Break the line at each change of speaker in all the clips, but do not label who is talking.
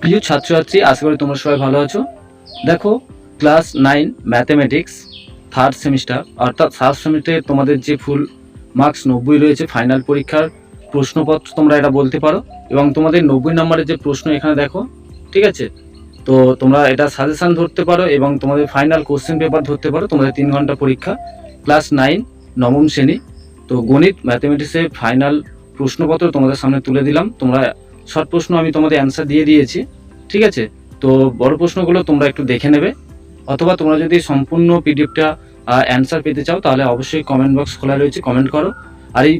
প্রিয় ছাত্রছাত্রী, আশা করি তোমরা সবাই ভালো আছো। দেখো, ক্লাস 9 ম্যাথমেটিক্স থার্ড সেমিস্টার অর্থাৎ ফার্স্ট সেমিস্টারে তোমাদের যে ফুল মার্কস 90 রয়েছে ফাইনাল পরীক্ষার প্রশ্নপত্র তোমরা এটা বলতে পারো, এবং তোমাদের 90 নম্বরের যে প্রশ্ন এখানে দেখো, ঠিক আছে। তো তোমরা এটা সাজেশান ধরতে পারো এবং তোমাদের ফাইনাল কোশ্চেন পেপার ধরতে পারো। তোমাদের 3 ঘন্টা পরীক্ষা, ক্লাস 9 নবম শ্রেণী। তো গণিত ম্যাথমেটিক্সের ফাইনাল প্রশ্নপত্র তোমাদের সামনে তুলে দিলাম। তোমরা শর্ট প্রশ্ন আমি তোমাদের অ্যান্সার দিয়ে দিয়েছি, ঠিক আছে। তো বড় প্রশ্নগুলো তোমরা একটু দেখে নেবে, অথবা তোমরা যদি সম্পূর্ণ পিডিএফটা অ্যান্সার পেতে চাও তাহলে অবশ্যই কমেন্ট বক্স খোলা রয়েছে, কমেন্ট করো। আর এই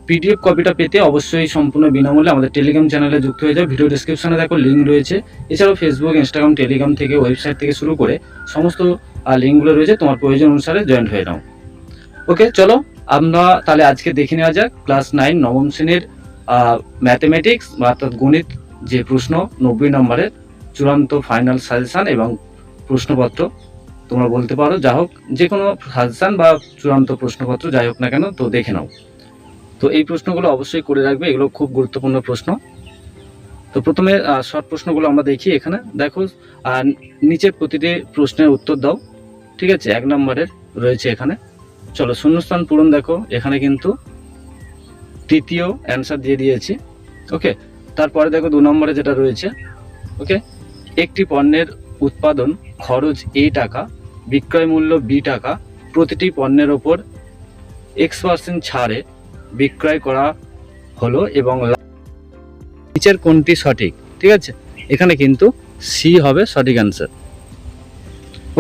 পিডিএফ কপিটা পেতে অবশ্যই সম্পূর্ণ বিনামূল্যে আমাদের টেলিগ্রাম চ্যানেলে যুক্ত হয়ে যাও। ভিডিও ডিসক্রিপশনে দেখো লিঙ্ক রয়েছে। এছাড়াও ফেসবুক, ইনস্টাগ্রাম, টেলিগ্রাম থেকে, ওয়েবসাইট থেকে শুরু করে সমস্ত লিঙ্কগুলো রয়েছে, তোমার প্রয়োজন অনুসারে জয়েন হয়ে নাও। ওকে, চলো আমরা তাহলে আজকে দেখে নেওয়া যাক ক্লাস 9 নবম শ্রেণীর ম্যাথমেটিক্স অর্থাৎ গণিত যে প্রশ্ন 90 নম্বরের চূড়ান্ত ফাইনাল সাজেশান এবং প্রশ্নপত্র তোমরা বলতে পারো, যা হোক যে কোনো সাজেশান বা চূড়ান্ত প্রশ্নপত্র যাই হোক না কেন, তো দেখে নাও। তো এই প্রশ্নগুলো অবশ্যই করে রাখবে, এগুলো খুব গুরুত্বপূর্ণ প্রশ্ন। তো প্রথমে শর্ট প্রশ্নগুলো আমরা দেখি। এখানে দেখো, নিচের প্রতিটি প্রশ্নের উত্তর দাও, ঠিক আছে। 1 নম্বরের রয়েছে এখানে। চলো শূন্যস্থান পূরণ। দেখো এখানে কিন্তু তৃতীয় অ্যান্সার দিয়ে দিয়েছি, ওকে। তারপরে দেখো 2 নম্বরে যেটা রয়েছে, ওকে। একটি পণ্যের উৎপাদন খরচ A টাকা, বিক্রয় মূল্য B টাকা, প্রতিটি পণ্যের ওপর X% ছাড়ে বিক্রয় করা হলো এবং নিচের কোনটি সঠিক, ঠিক আছে। এখানে কিন্তু সি হবে সঠিক অ্যান্সার,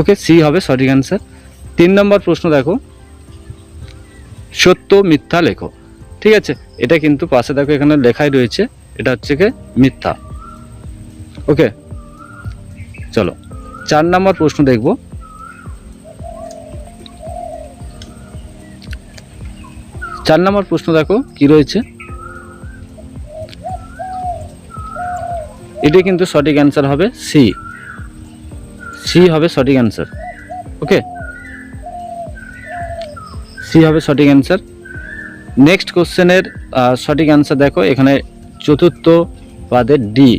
ওকে। সি হবে সঠিক অ্যান্সার। 3 নম্বর প্রশ্ন দেখো, সত্য মিথ্যা লেখো, ঠিক আছে। এটা কিন্তু পাশে দেখো এখানে লেখাই রয়েছে, এটা হচ্ছে কি মিথ্যা, ওকে। চলো 4 নম্বর প্রশ্ন দেখব। 4 নম্বর প্রশ্ন দেখো কি রয়েছে, এটি কিন্তু সঠিক অ্যান্সার হবে সি। সি হবে সঠিক অ্যান্সার, ওকে। সি হবে সঠিক অ্যান্সার। নেক্সট কোশ্চেনের সঠিক অ্যান্সার দেখো এখানে চতুর্থ পাদের ডি,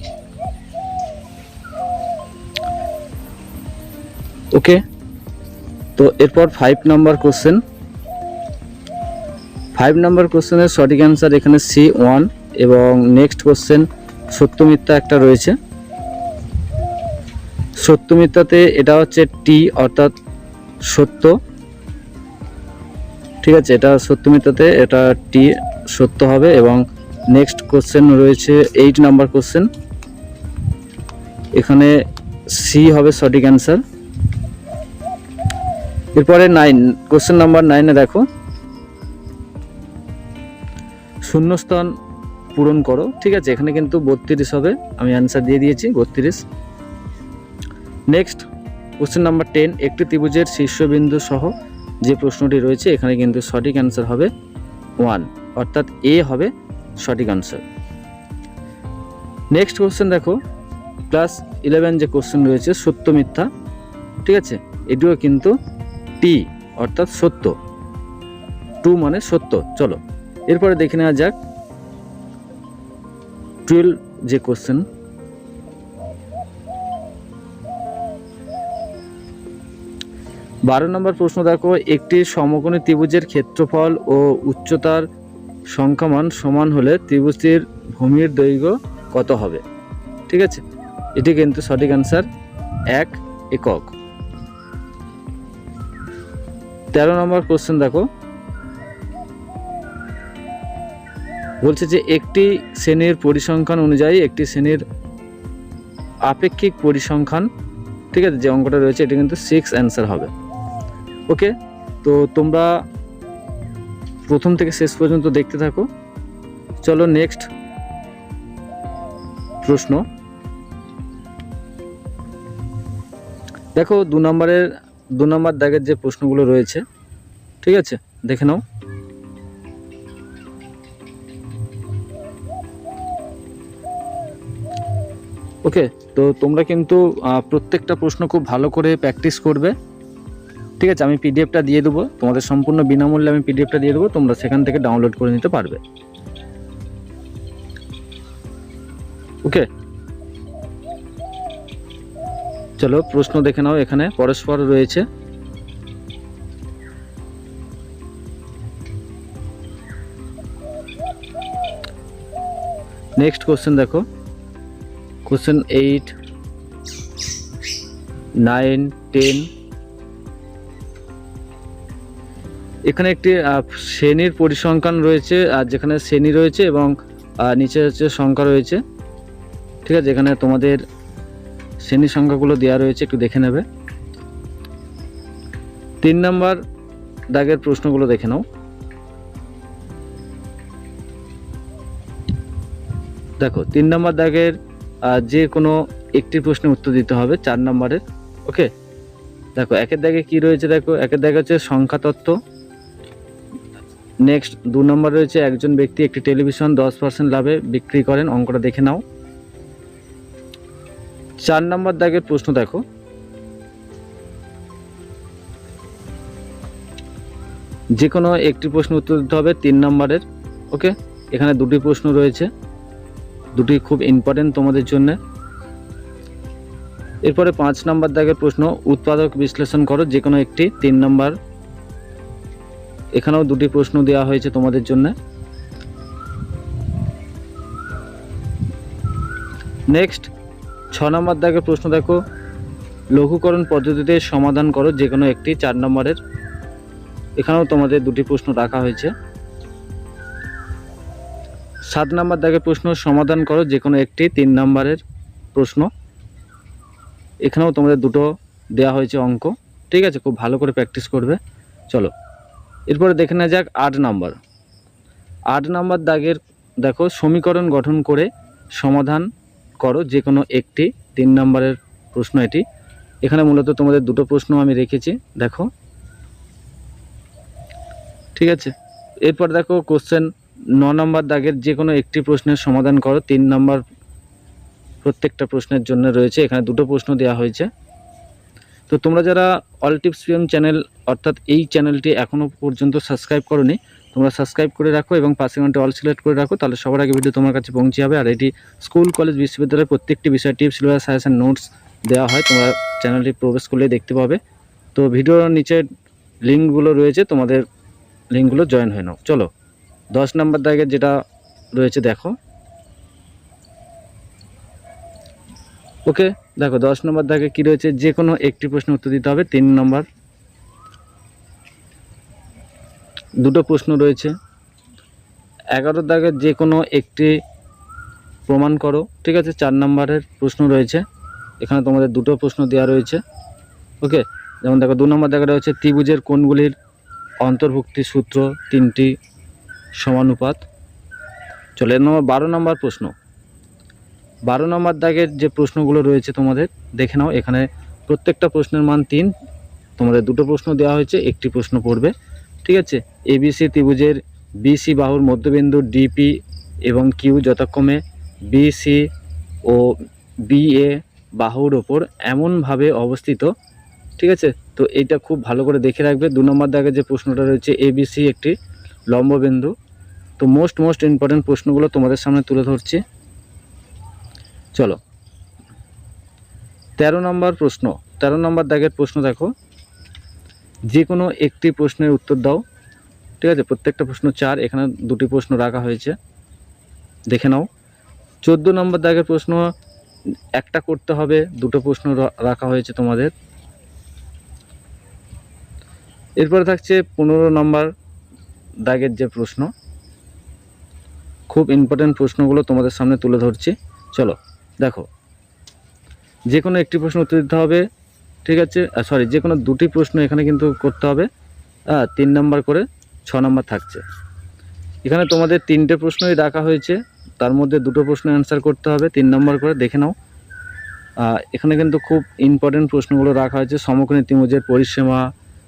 ওকে। তো এরপর 5 নম্বর কোশ্চেন। 5 নম্বর কোশ্চেনের সঠিক অ্যান্সার এখানে C1, এবং নেক্সট কোশ্চেন সত্য মিথ্যা একটা রয়েছে। সত্য মিথ্যাতে এটা হচ্ছে টি অর্থাৎ সত্য, ঠিক আছে। এটা সত্য মিথ্যাতে এটা টি সত্য হবে। এবং নেক্সট কোশ্চেন রয়েছে 8 নাম্বার কোশ্চেন, এখানে সি হবে সঠিক অ্যান্সার। এরপরে 9 কোশ্চেন নাম্বার 9-এ দেখো শূন্যস্থান পূরণ করো, ঠিক আছে। এখানে কিন্তু 32 হবে, আমি অ্যান্সার দিয়ে দিয়েছি 32। নেক্সট কোশ্চেন নাম্বার 10, একটি ত্রিভুজের শীর্ষবিন্দু সহ যে প্রশ্নটি রয়েছে এখানে কিন্তু সঠিক অ্যান্সার হবে 1, অর্থাৎ এ হবে সঠিক অ্যান্সার। নেক্সট কোশ্চেন দেখো ক্লাস 11 যে কোশ্চেন রয়েছে সত্য মিথ্যা, ঠিক আছে। এটিও কিন্তু টি অর্থাৎ সত্য, 2 মানে সত্য। চলো এরপরে দেখে নেওয়া যাক 12 যে কোশ্চেন। 12 নম্বর প্রশ্ন দেখো, একটি সমকোণী ত্রিভুজের ক্ষেত্রফল ও উচ্চতার সংখ্যামান সমান হলে ত্রিভুজটির ভূমির দৈর্ঘ্য কত হবে, ঠিক আছে। এটি কিন্তু সঠিক অ্যান্সার 1 একক। 13 নম্বর কোশ্চেন দেখো, বলছে যে একটি শ্রেণীর পরিসংখ্যান অনুযায়ী একটি শ্রেণীর আপেক্ষিক পরিসংখ্যান, ঠিক আছে, যে অঙ্কটা রয়েছে এটি কিন্তু 6 অ্যান্সার হবে, ওকে। তো তোমরা প্রথম থেকে শেষ পর্যন্ত দেখতে থাকো। চলো নেক্সট প্রশ্ন দেখো, 2 নম্বর দাগের যে প্রশ্নগুলো রয়েছে, ঠিক আছে, দেখে নাও। ওকে, তো তোমরা কিন্তু প্রত্যেকটা প্রশ্ন খুব ভালো করে প্র্যাকটিস করবে, ঠিক আছে। আমি পিডিএফটা দিয়ে দেবো তোমাদের, সম্পূর্ণ বিনামূল্যে আমি পিডিএফটা দিয়ে দেবো, তোমরা সেখান থেকে ডাউনলোড করে নিতে পারবে, ওকে। চলো প্রশ্ন দেখে নাও, এখানে পরস্পর রয়েছে। নেক্সট কোশ্চেন দেখো, কোশ্চেন 8, 9, 10। এখানে একটি শ্রেণীর পরিসংখ্যান রয়েছে, আর যেখানে শ্রেণী রয়েছে এবং নিচে হচ্ছে সংখ্যা রয়েছে। ঠিক আছে, এখানে তোমাদের শ্রেণী সংখ্যাগুলো দেওয়া রয়েছে, একটু দেখে নেবে। 3 নম্বর দাগের প্রশ্নগুলো দেখে নাও। দেখো 3 নম্বর দাগের যে কোনো একটি প্রশ্নের উত্তর দিতে হবে 4 নম্বরের। ওকে, দেখো 1-এর দাগে কি রয়েছে, দেখো 1-এর দাগে হচ্ছে সংখ্যা তত্ত্ব। নেক্সট 2 নম্বর রয়েছে একজন ব্যক্তি একটি টেলিভিশন 10% লাভে বিক্রি করেন, অঙ্কটা দেখে নাও। 4 নম্বর দাগের প্রশ্ন দেখো, যে কোনো একটি প্রশ্ন উত্তর দিতে হবে 3 নম্বরের। ওকে, এখানে 2টি প্রশ্ন রয়েছে, 2টি খুব ইম্পর্টেন্ট তোমাদের জন্য। এরপরে 5 নম্বর দাগের প্রশ্ন, উৎপাদক বিশ্লেষণ করো, যে কোনো একটি 3 নম্বর। এখানেও 2টি প্রশ্ন দেওয়া হয়েছে তোমাদের জন্য। নেক্সট 6 নম্বর দাগের প্রশ্ন দেখো, লঘুকরণ পদ্ধতিতে সমাধান করো, যে কোনো একটি 4 নম্বরের। এখানেও তোমাদের 2টি প্রশ্ন রাখা হয়েছে। 7 নম্বর দাগের প্রশ্ন, সমাধান করো, যে কোনো একটি 3 নম্বরের প্রশ্ন। এখানেও তোমাদের 2টো দেওয়া হয়েছে অঙ্ক। ঠিক আছে, খুব ভালো করে প্র্যাকটিস করবে। চলো এরপরে দেখে নেওয়া যাক 8 নম্বর। 8 নম্বর দাগের দেখো, সমীকরণ গঠন করে সমাধান করো, যে কোনো একটি 3 নম্বরের প্রশ্ন এটি। এখানে মূলত তোমাদের 2টো প্রশ্ন আমি রেখেছি, দেখো। ঠিক আছে, এরপর দেখো কোশ্চেন 9 নম্বর দাগের, যে কোনো একটি প্রশ্নের সমাধান করো, 3 নম্বর প্রত্যেকটা প্রশ্নের জন্য রয়েছে। এখানে 2টো প্রশ্ন দেওয়া হয়েছে। তো তোমরা যারা অল টিপস পিএম চ্যানেল, অর্থাৎ এই চ্যানেলটি এখনও পর্যন্ত সাবস্ক্রাইব করোনি, তোমরা সাবস্ক্রাইব করে রাখো এবং পাশে ঘন্টা অল সিলেক্ট করে রাখো, তাহলে সবার আগে ভিডিও তোমার কাছে পৌঁছে যাবে। আর এটি স্কুল, কলেজ, বিশ্ববিদ্যালয়ের প্রত্যেকটি বিষয় টিপস, সিলেবাস, সাজেশন, নোটস দেওয়া হয়, তোমরা চ্যানেলটি প্রবেশ করলে দেখতে পাবে। তো ভিডিওর নিচে লিঙ্কগুলো রয়েছে, তোমাদের লিঙ্কগুলো জয়েন হয়ে নাও। চলো 10 নম্বর দাগের যেটা রয়েছে দেখো। ওকে, দেখো 10 নম্বর দাগে কি রয়েছে, যে কোনো একটি প্রশ্ন উত্তর দিতে হবে 3 নম্বর। 2টো প্রশ্ন রয়েছে। 11 দাগের যে কোনো একটি প্রমাণ করো। ঠিক আছে, 4 নম্বরের প্রশ্ন রয়েছে। এখানে তোমাদের 2টো প্রশ্ন দেওয়া রয়েছে। ওকে, যেমন দেখো 2 নম্বর দাগে রয়েছে ত্রিভুজের কোণগুলির অন্তর্ভুক্তি সূত্র 3টি সমানুপাত। চলে 12 নম্বর প্রশ্ন। 12 নম্বর দাগের যে প্রশ্নগুলো রয়েছে তোমাদের দেখে নাও। এখানে প্রত্যেকটা প্রশ্নের মান 3, তোমাদের 2টো প্রশ্ন দেওয়া হয়েছে, একটি প্রশ্ন পড়বে। ঠিক আছে, এবিসি ত্রিভুজের বিসি বাহুর মধ্যবিন্দু ডিপি এবং কিউ যথাক্রমে বিসি ও বিএ বাহুর ওপর এমনভাবে অবস্থিত। ঠিক আছে, তো এইটা খুব ভালো করে দেখে রাখবে। 2 নম্বর দাগে যে প্রশ্নটা রয়েছে, এবিসি একটি লম্ববিন্দু। তো মোস্ট ইম্পর্টেন্ট প্রশ্নগুলো তোমাদের সামনে তুলে ধরছি। চলো 13 নম্বর প্রশ্ন। 13 নম্বর দাগের প্রশ্ন দেখো, যে কোনো একটি প্রশ্নের উত্তর দাও। ঠিক আছে, প্রত্যেকটা প্রশ্ন 4, এখানে 2টি প্রশ্ন রাখা হয়েছে, দেখে নাও। 14 নম্বর দাগের প্রশ্ন একটা করতে হবে, 2টো প্রশ্ন রাখা হয়েছে তোমাদের। এরপরে থাকছে 15 নম্বর দাগের যে প্রশ্ন, খুব ইম্পর্টেন্ট প্রশ্নগুলো তোমাদের সামনে তুলে ধরছি। চলো দেখো, যে কোনো একটি প্রশ্ন উত্তর দিতে হবে। ঠিক আছে, যে কোনো 2টি প্রশ্ন এখানে কিন্তু করতে হবে। 3 নম্বর করে 6 নম্বর থাকছে। এখানে তোমাদের 3টে প্রশ্নই রাখা হয়েছে, তার মধ্যে 2টো প্রশ্ন অ্যান্সার করতে হবে 3 নম্বর করে, দেখে নাও। এখানে কিন্তু খুব ইম্পর্টেন্ট প্রশ্নগুলো রাখা হয়েছে। সমকোণী ত্রিভুজের পরিসীমা,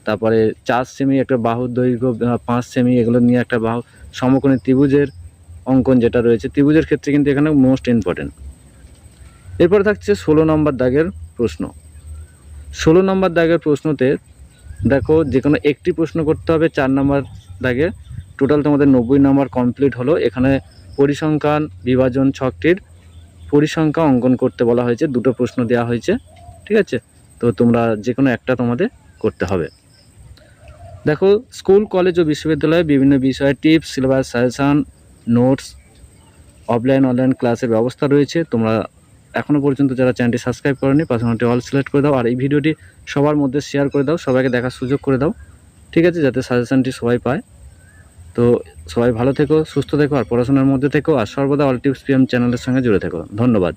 তারপরে 4 সেমি একটা বাহুর দৈর্ঘ্য, 5 সেমি, এগুলো নিয়ে একটা বাহু, সমকোণী ত্রিভুজের অঙ্কন যেটা রয়েছে ত্রিভুজের ক্ষেত্রে কিন্তু এখানে মোস্ট ইম্পর্টেন্ট। এরপরে থাকছে 16 নম্বর দাগের প্রশ্ন। 16 নম্বর দাগের প্রশ্নতে দেখো, যে কোনো একটি প্রশ্ন করতে হবে 4 নম্বর দাগে। টোটাল তোমাদের 90 নম্বর কমপ্লিট হলো। এখানে পরিসংখ্যান বিভাজন ছকটির পরিসংখ্যা অঙ্কন করতে বলা হয়েছে, 2টো প্রশ্ন দেওয়া হয়েছে। ঠিক আছে? তো তোমরা যে কোনো একটা তোমাদের করতে হবে। দেখো, স্কুল কলেজ ও বিশ্ববিদ্যালয়ে বিভিন্ন বিষয়ে tips, syllabus, suggestion, notes, offline online ক্লাসের ব্যবস্থা রয়েছে। তোমরা এখনও পর্যন্ত যারা চ্যানেলটি সাবস্ক্রাইব করোনি, পাশাপাশি অল সিলেক্ট করে দাও, আর এই ভিডিওটি সবার মধ্যে শেয়ার করে দাও, সবাইকে দেখার সুযোগ করে দাও, ঠিক আছে, যাতে সাজেশানটি সবাই পায়। তো সবাই ভালো থেকো, সুস্থ থেকো, আর পড়াশোনার মধ্যে থেকো, আর সর্বদা অল টিপস পিএম চ্যানেলের সঙ্গে জুড়ে থেকো। ধন্যবাদ।